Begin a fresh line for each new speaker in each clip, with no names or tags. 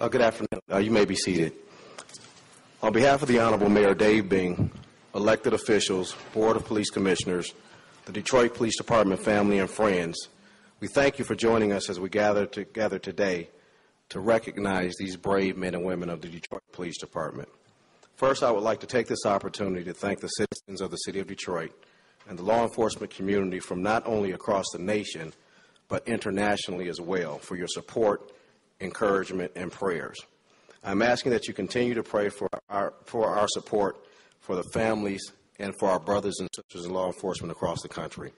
Good afternoon. You may be seated. On behalf of the Honorable Mayor Dave Bing, elected officials, Board of Police Commissioners, the Detroit Police Department family and friends, we thank you for joining us as we gather today to recognize these brave men and women of the Detroit Police Department. First, I would like to take this opportunity to thank the citizens of the City of Detroit and the law enforcement community from not only across the nation, but internationally as well, for your support, encouragement, and prayers. I'm asking that you continue to pray for our support for the families and for our brothers and sisters in law enforcement across the country.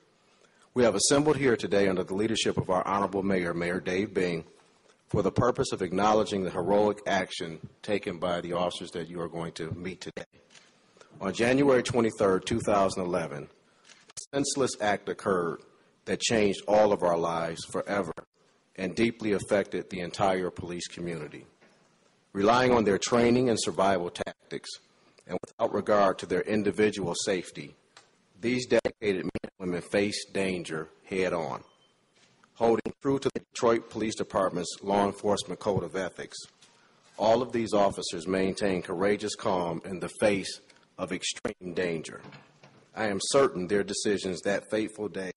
We have assembled here today under the leadership of our Honorable Mayor, Mayor Dave Bing, for the purpose of acknowledging the heroic action taken by the officers that you are going to meet today. On January 23, 2011, a senseless act occurred that changed all of our lives forever and deeply affected the entire police community. Relying on their training and survival tactics, and without regard to their individual safety, these dedicated men and women faced danger head-on. Holding true to the Detroit Police Department's law enforcement code of ethics, all of these officers maintained courageous calm in the face of extreme danger. I am certain their decisions that fateful day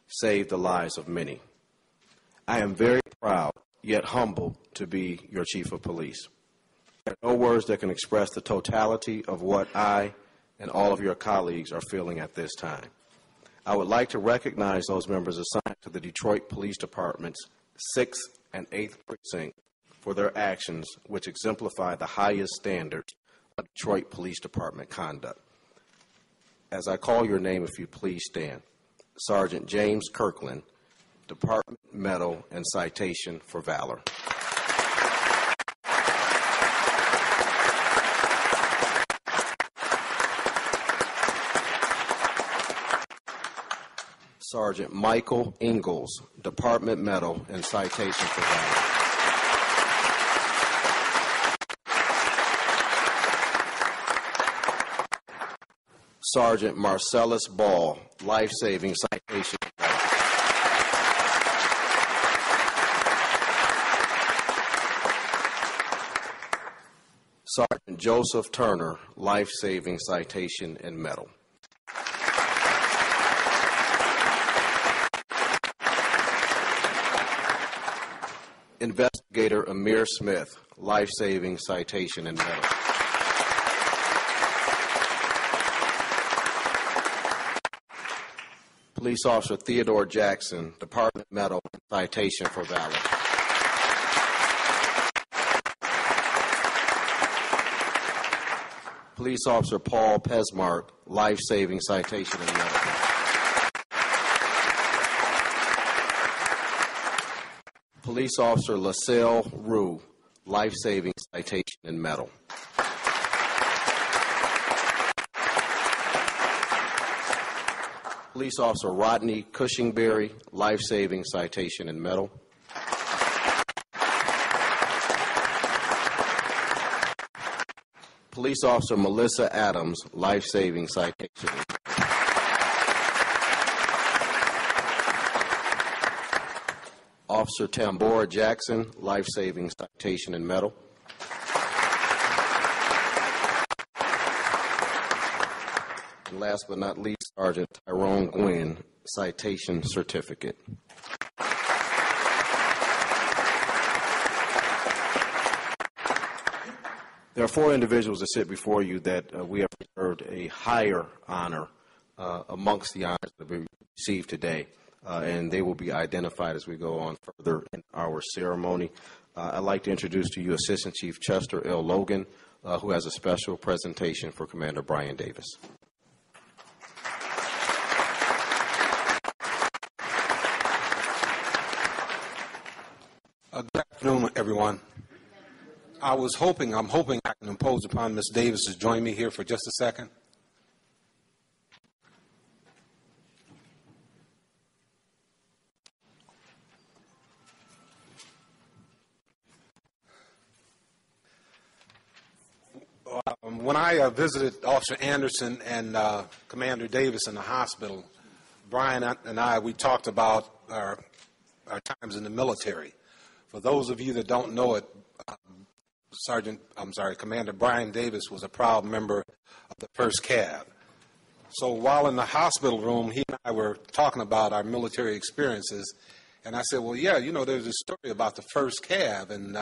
saved the lives of many. I am very proud, yet humbled, to be your Chief of Police. There are no words that can express the totality of what I and all of your colleagues are feeling at this time. I would like to recognize those members assigned to the Detroit Police Department's 6th and 8th precinct for their actions, which exemplify the highest standards of Detroit Police Department conduct. As I call your name, if you please stand. Sergeant James Kirkland, Department Medal and Citation for Valor. Sergeant Michael Ingalls, Department Medal and Citation for Valor. Sergeant Marcellus Ball, Life-Saving Citation for Valor. Sergeant Joseph Turner, Life-Saving Citation and Medal. Investigator Amir Smith, Life-Saving Citation and Medal. Police Officer Theodore Jackson, Department Medal and Citation for Valor. Police Officer Paul Pesmark, Life-Saving Citation and Medal. Police Officer LaSalle Rue, Life-Saving Citation and Medal. Police Officer Rodney Cushingberry, Life-Saving Citation and Medal. Police Officer Melissa Adams, Life-Saving Citation. Officer Tambora Jackson, Life-Saving Citation and Medal. And last but not least, Sergeant Tyrone Gwynn, Citation Certificate. There are 4 individuals that sit before you that we have reserved a higher honor amongst the honors that we received today, and they will be identified as we go on further in our ceremony. I'd like to introduce to you Assistant Chief Chester L. Logan, who has a special presentation for Commander Brian Davis.
Good afternoon, everyone. I'm hoping I can impose upon Ms. Davis to join me here for just a second. When I visited Officer Anderson and Commander Davis in the hospital, Brian and I, we talked about our times in the military. For those of you that don't know it, Commander Brian Davis was a proud member of the 1st Cav. So while in the hospital room, he and I were talking about our military experiences, and I said, well, yeah, there's a story about the 1st Cav and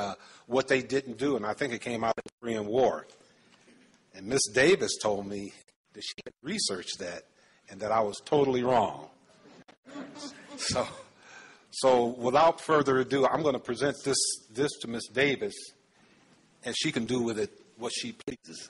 what they didn't do, and I think it came out of the Korean War. And Miss Davis told me that she had researched that and that I was totally wrong. So without further ado, I'm going to present this to Miss Davis, and she can do with it what she pleases.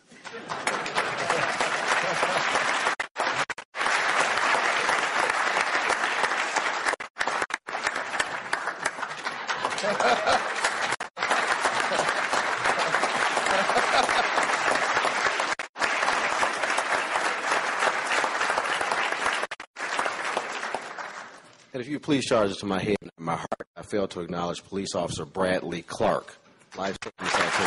And if you please charge it to my head and my heart, I failed to acknowledge Police Officer Bradley Clark. Life-threatening citation.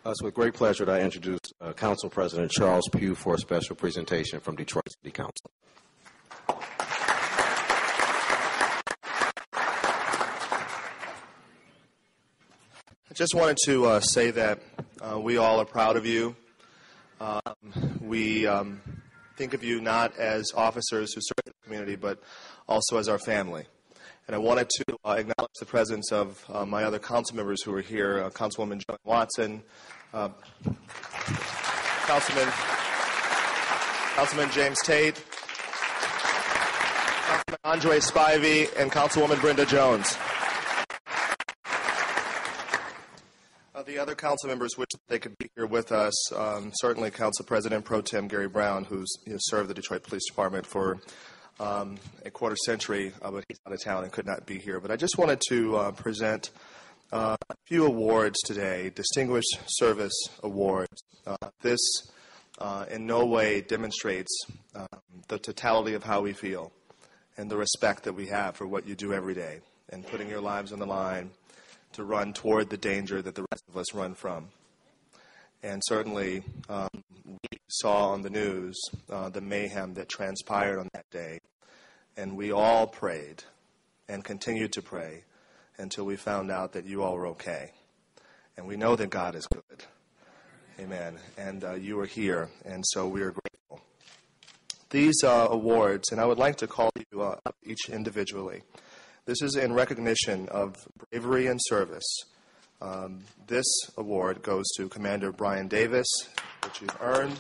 It's with great pleasure that I introduce Council President Charles Pugh for a special presentation from Detroit City Council.
I just wanted to say that we all are proud of you. We think of you not as officers who serve the community, but also as our family. And I wanted to acknowledge the presence of my other council members who are here, Councilwoman Joan Watson, Councilman James Tate, Councilman Andre Spivey, and Councilwoman Brenda Jones. The other council members wish they could be here with us. Certainly Council President Pro Tem Gary Brown, who's served the Detroit Police Department for a quarter century, but he's out of town and could not be here. But I just wanted to present a few awards today, Distinguished Service Awards. This in no way demonstrates the totality of how we feel and the respect that we have for what you do every day and putting your lives on the line to run toward the danger that the rest of us run from. And certainly, we saw on the news the mayhem that transpired on that day, and we all prayed and continued to pray until we found out that you all were okay. And we know that God is good. Amen. And you are here, and so we are grateful. These awards, and I would like to call you up each individually. This is in recognition of bravery and service. This award goes to Commander Brian Davis, which you've earned.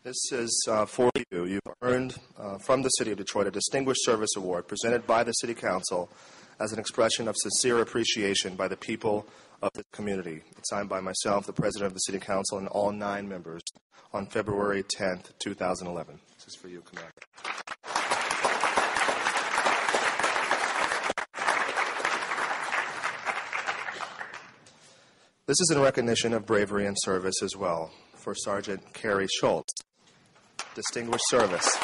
This is for you. You've earned from the City of Detroit a Distinguished Service Award presented by the City Council as an expression of sincere appreciation by the people of the community. It's signed by myself, the President of the City Council, and all 9 members on February 10th, 2011. This is for you, Commander. This is in recognition of bravery and service as well for Sergeant Carrie Schultz. Distinguished Service.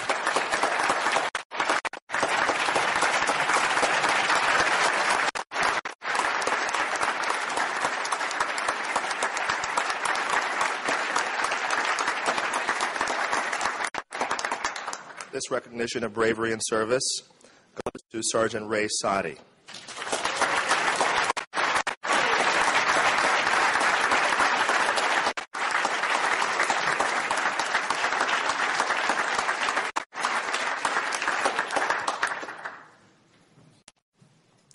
This recognition of bravery and service goes to Sergeant Ray Sadi.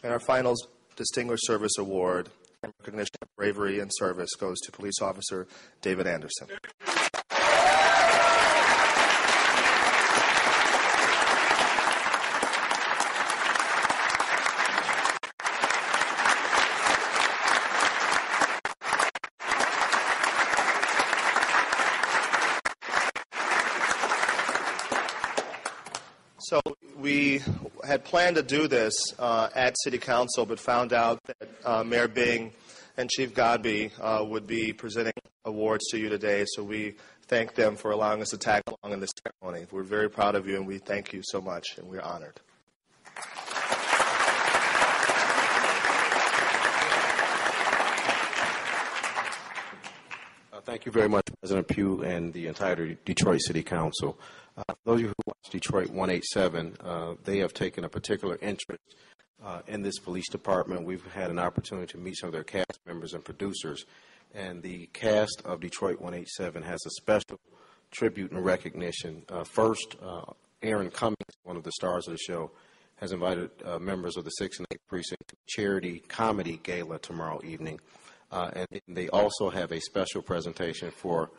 And our final Distinguished Service Award in recognition of bravery and service goes to Police Officer David Anderson. we had planned to do this at City Council, but found out that Mayor Bing and Chief Godby would be presenting awards to you today, so we thank them for allowing us to tag along in this ceremony. We're very proud of you, and we thank you so much, and we're honored.
Thank you very much, President Pugh and the entire Detroit City Council. For those of you who watch Detroit 187, they have taken a particular interest in this police department. We've had an opportunity to meet some of their cast members and producers, and the cast of Detroit 187 has a special tribute and recognition. First, Aaron Cummings, one of the stars of the show, has invited members of the 6th and 8th Precinct to a charity comedy gala tomorrow evening. And they also have a special presentation for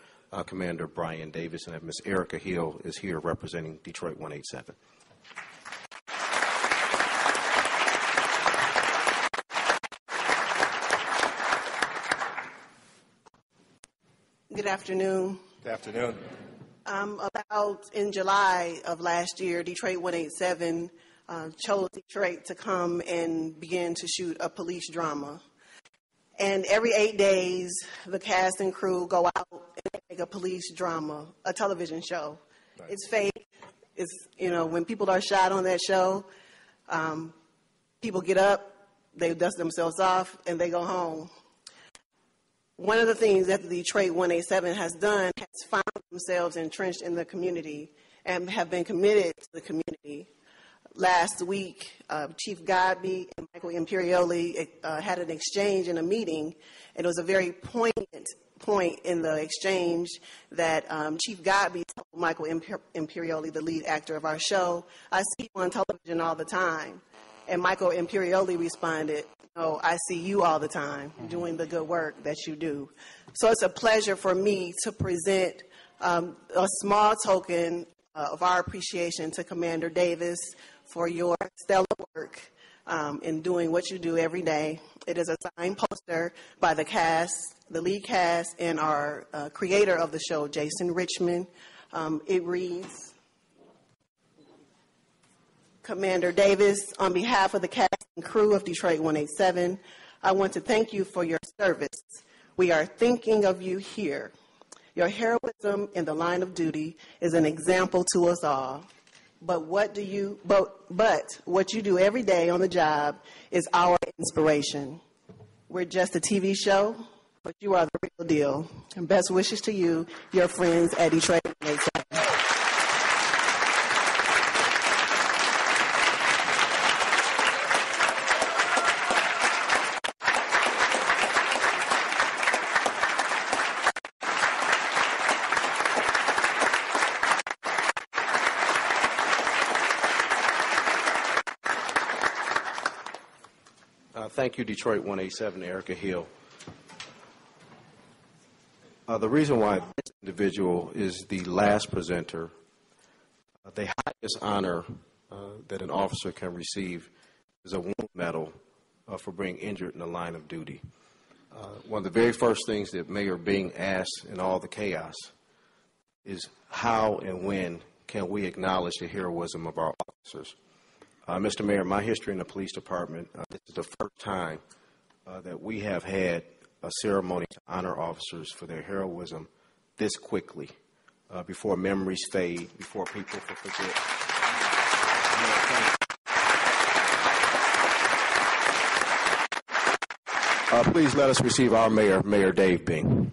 Commander Brian Davis, and Miss Erica Hill is here representing Detroit 187.
Good afternoon.
Good afternoon.
About in July of last year, Detroit 187 chose Detroit to come and begin to shoot a police drama. And every 8 days, the cast and crew go out and make a police drama, a television show. Right. It's fake. It's, when people are shot on that show, people get up, they dust themselves off, and they go home. One of the things that the Detroit 187 has done has found themselves entrenched in the community and have been committed to the community. Last week, Chief Godby and Michael Imperioli had an exchange in a meeting, and it was a very poignant point in the exchange that Chief Godby told Michael Imperioli, the lead actor of our show, "I see you on television all the time." And Michael Imperioli responded, "No, I see you all the time doing the good work that you do." So it's a pleasure for me to present a small token of our appreciation to Commander Davis for your stellar work in doing what you do every day. It is a signed poster by the cast, the lead cast, and our creator of the show, Jason Richmond. It reads, "Commander Davis, on behalf of the cast and crew of Detroit 187, I want to thank you for your service. We are thinking of you here. Your heroism in the line of duty is an example to us all. But what you do every day on the job is our inspiration. We're just a TV show, but you are the real deal. And best wishes to you, your friends at Detroit 187.
Thank you, Detroit 187, Erica Hill. The reason why this individual is the last presenter, the highest honor that an officer can receive is a wound medal for being injured in the line of duty. One of the very first things that Mayor Bing asked in all the chaos is how and when can we acknowledge the heroism of our officers. Mr. Mayor, my history in the police department, this is the first time that we have had a ceremony to honor officers for their heroism this quickly, before memories fade, before people forget. Please let us receive our mayor, Mayor Dave Bing.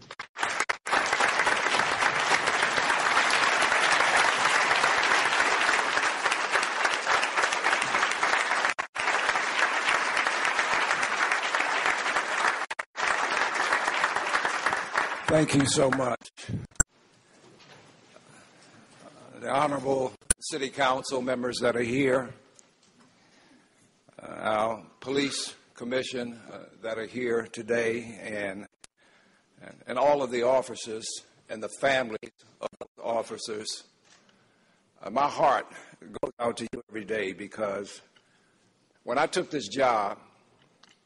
Thank you so much. The Honorable City Council members that are here, our Police Commission that are here today, and all of the officers and the families of the officers, my heart goes out to you every day, because when I took this job,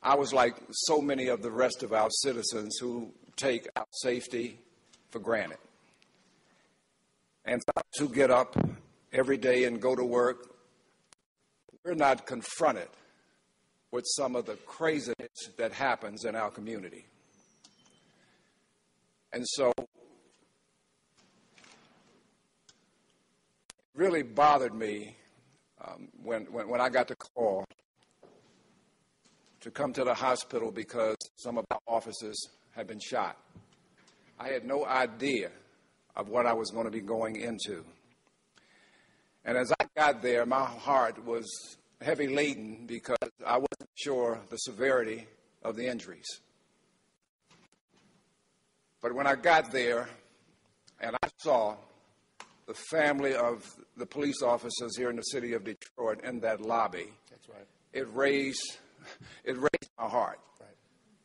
I was like so many of the rest of our citizens who take our safety for granted. And those who get up every day and go to work we're not confronted with some of the craziness that happens in our community. And so it really bothered me when I got the call to come to the hospital because some of our officers had been shot. I had no idea of what I was going to be going into. And as I got there, my heart was heavy laden because I wasn't sure the severity of the injuries. But when I got there and I saw the family of the police officers here in the city of Detroit in that lobby, that's right, it raised my heart, right,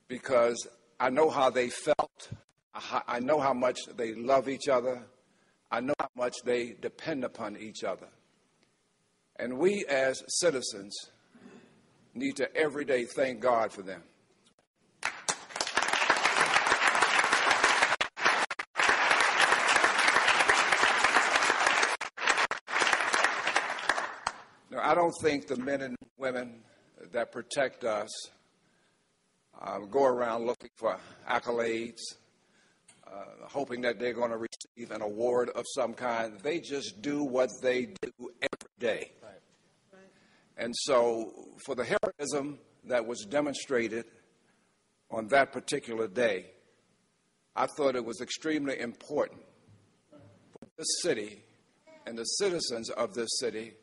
because I know how they felt. I know how much they love each other. I know how much they depend upon each other. And we as citizens need to every day thank God for them. Now, I don't think the men and women that protect us go around looking for accolades, hoping that they're going to receive an award of some kind. They just do what they do every day. Right. Right. And so for the heroism that was demonstrated on that particular day, I thought it was extremely important for this city and the citizens of this city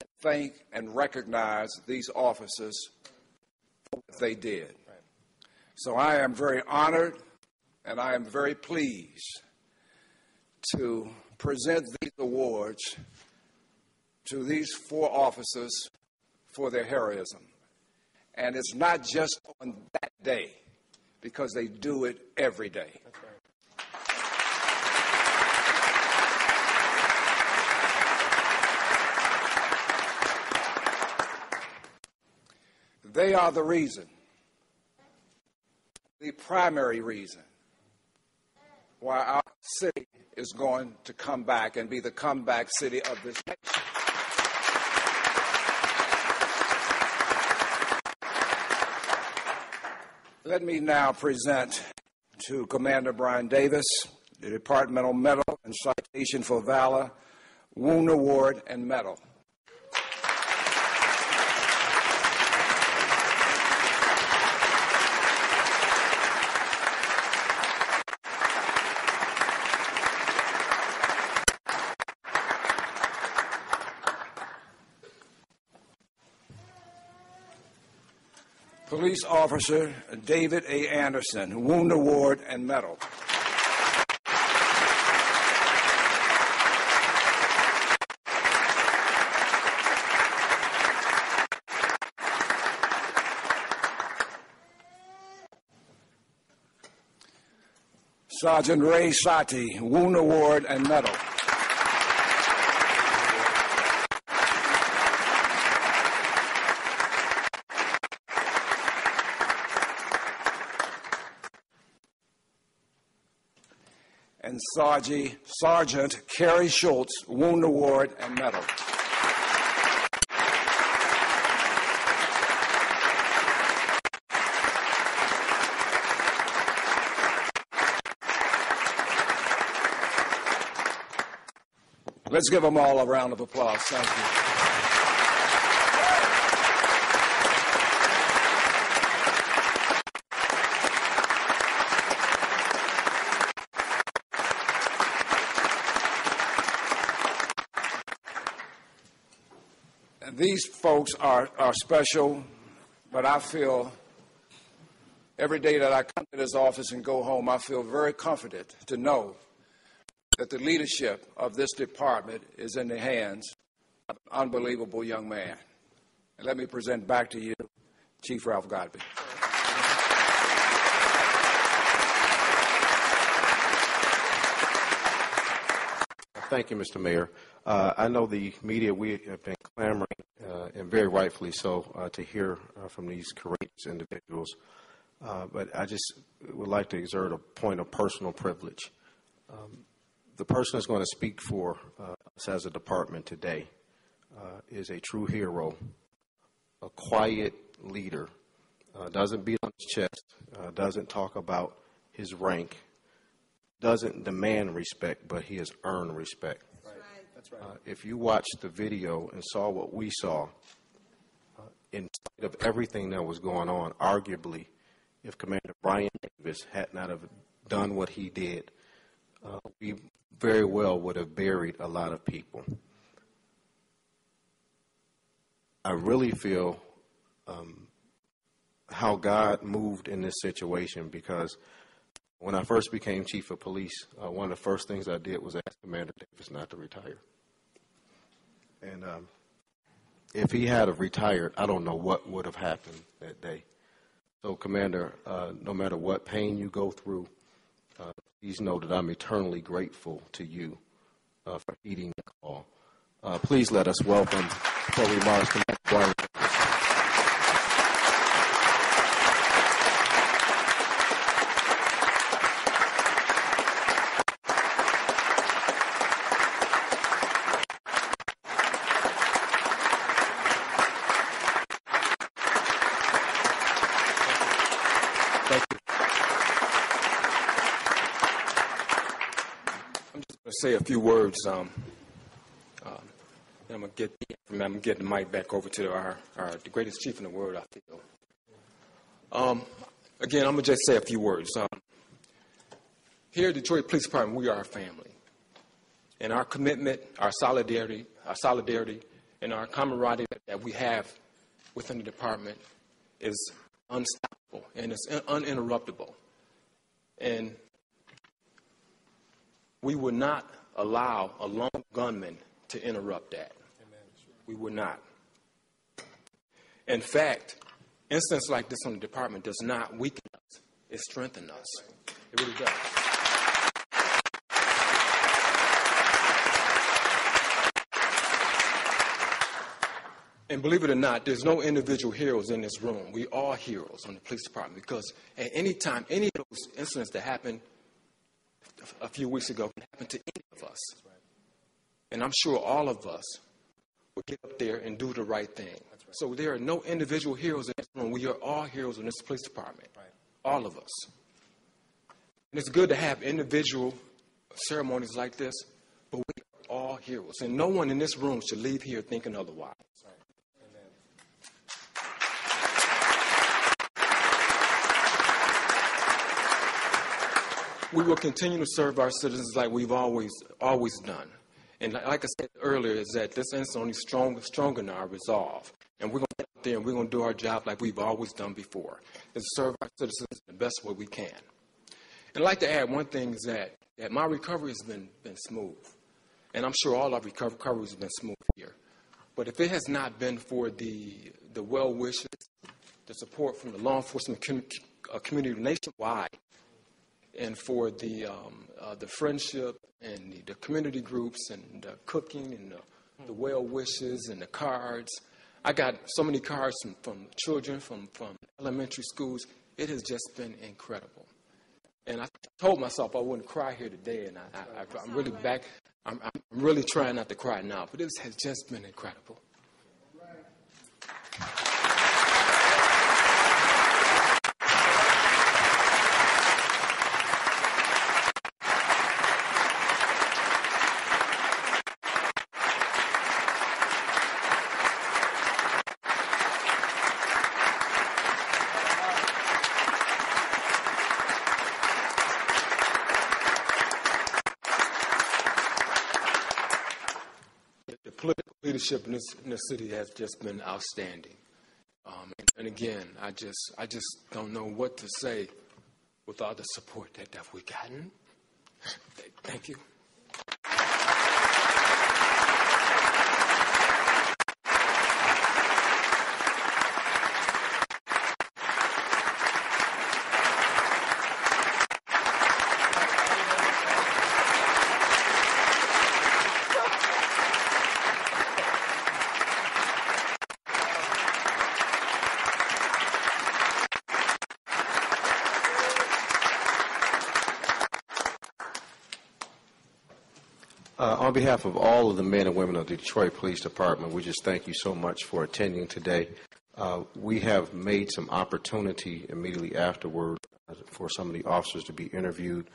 to thank and recognize these officers for what they did. Right. So I am very honored and I am very pleased to present these awards to these 4 officers for their heroism. And it's not just on that day, because they do it every day. That's right. They are the reason, the primary reason, why our city is going to come back and be the comeback city of this nation. Let me now present to Commander Brian Davis the Departmental Medal and Citation for Valor, Wound Award, and Medal. Police Officer David A. Anderson, Wound Award and Medal. Sergeant Ray Sati, Wound Award and Medal. And Sergeant Kerry Schultz, Wound Award and Medal. Let's give them all a round of applause. Thank you. These folks are special, but I feel every day that I come to this office and go home, I feel very comforted to know that the leadership of this department is in the hands of an unbelievable young man. And let me present back to you Chief Ralph Godby.
Thank you, Mr. Mayor. I know the media, we have been clamoring, and very rightfully so, to hear from these courageous individuals. But I just would like to exert a point of personal privilege. The person that's going to speak for us as a department today is a true hero, a quiet leader, doesn't beat on his chest, doesn't talk about his rank, doesn't demand respect, but he has earned respect.
That's right.
If you watched the video and saw what we saw, in spite of everything that was going on, arguably, if Commander Brian Davis had not have done what he did, we very well would have buried a lot of people. I really feel how God moved in this situation, because when I first became chief of police, one of the first things I did was ask Commander Davis not to retire. And if he had have retired, I don't know what would have happened that day. So, Commander, no matter what pain you go through, please know that I'm eternally grateful to you for heeding the call. Please let us welcome for remarks Commander Brian.
Say a few words. I'm gonna get the mic back over to the greatest chief in the world, I feel. Again, I'm gonna just say a few words. Here at Detroit Police Department, we are a family, and our commitment, our solidarity, and our camaraderie that we have within the department is unstoppable and it's uninterruptible. And we would not allow a lone gunman to interrupt that. We would not. In fact, incidents like this on the department does not weaken us. It strengthens us. It really does. And believe it or not, there's no individual heroes in this room. We are heroes on the police department, because at any time, any of those incidents that happened a few weeks ago can happen to any of us. And I'm sure all of us will get up there and do the right thing. So there are no individual heroes in this room. We are all heroes in this police department. All of us. And it's good to have individual ceremonies like this, but we are all heroes. And no one in this room should leave here thinking otherwise. We will continue to serve our citizens like we've always done. And like I said earlier, is that this incident only stronger our resolve. And we're going to get out there and we're going to do our job like we've always done before, is serve our citizens the best way we can. And I'd like to add one thing, is that my recovery has been smooth. And I'm sure all our recoveries have been smooth here. But if it has not been for the well wishes, the support from the law enforcement community nationwide, and for the friendship and the community groups and the cooking and the well wishes and the cards. I got so many cards from children from elementary schools. It has just been incredible. And I told myself I wouldn't cry here today, and I'm really back. I'm really trying not to cry now, but this has just been incredible. Political leadership in this city has just been outstanding. And again, I just don't know what to say with all the support that we've gotten. Thank you.
On behalf of all of the men and women of the Detroit Police Department, we just thank you so much for attending today. We have made some opportunity immediately afterward for some of the officers to be interviewed.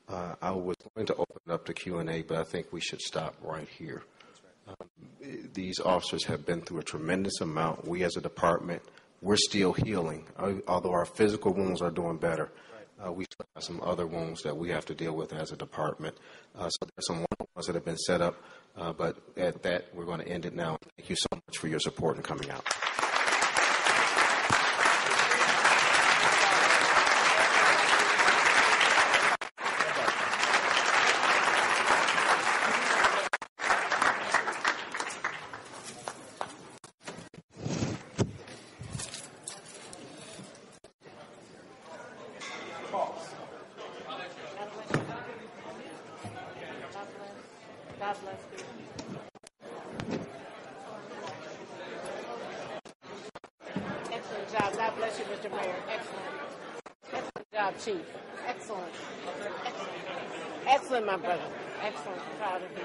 I was going to open up the Q&A, but I think we should stop right here. These officers have been through a tremendous amount. We as a department, we're still healing. Although our physical wounds are doing better, we still have some other wounds that we have to deal with as a department. So there's some ones that have been set up, but at that, we're going to end it now. Thank you so much for your support in coming out.
God bless you. Excellent job. God bless you, Mr. Mayor. Excellent. Excellent job, Chief. Excellent. Excellent. Excellent, my brother. Excellent. Proud of you.